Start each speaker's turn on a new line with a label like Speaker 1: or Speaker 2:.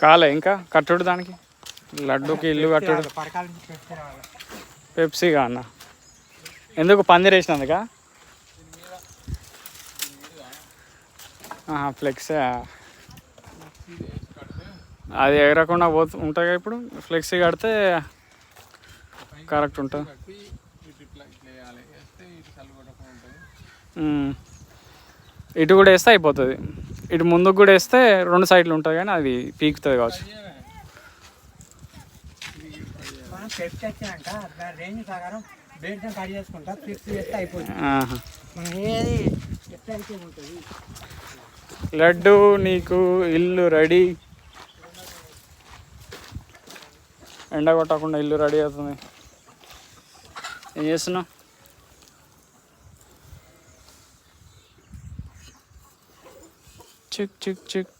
Speaker 1: కాలే ఇంకా కట్టుడు దానికి లడ్డూకి ఇల్లు కట్టుడు పెప్సీగా అన్న ఎందుకు పందిరి వేసినందుక ఫ్లెక్స్ అది ఎగరకుండా ఉంటాయి కదా ఇప్పుడు ఫ్లెక్సీ కడితే కరెక్ట్ ఉంటుంది. ఇటు కూడా వేస్తే అయిపోతుంది. ఇటు ముందుకు కూడా వేస్తే 2 సైడ్లు ఉంటుంది కానీ అది పీకుతుంది కావచ్చు. లడ్డు నీకు ఇల్లు రెడీ. ఎండ కొట్టకుండా ఇల్లు రెడీ అవుతుంది. ఏం చేస్తున్నావు? చిక్ చిక్ చిక్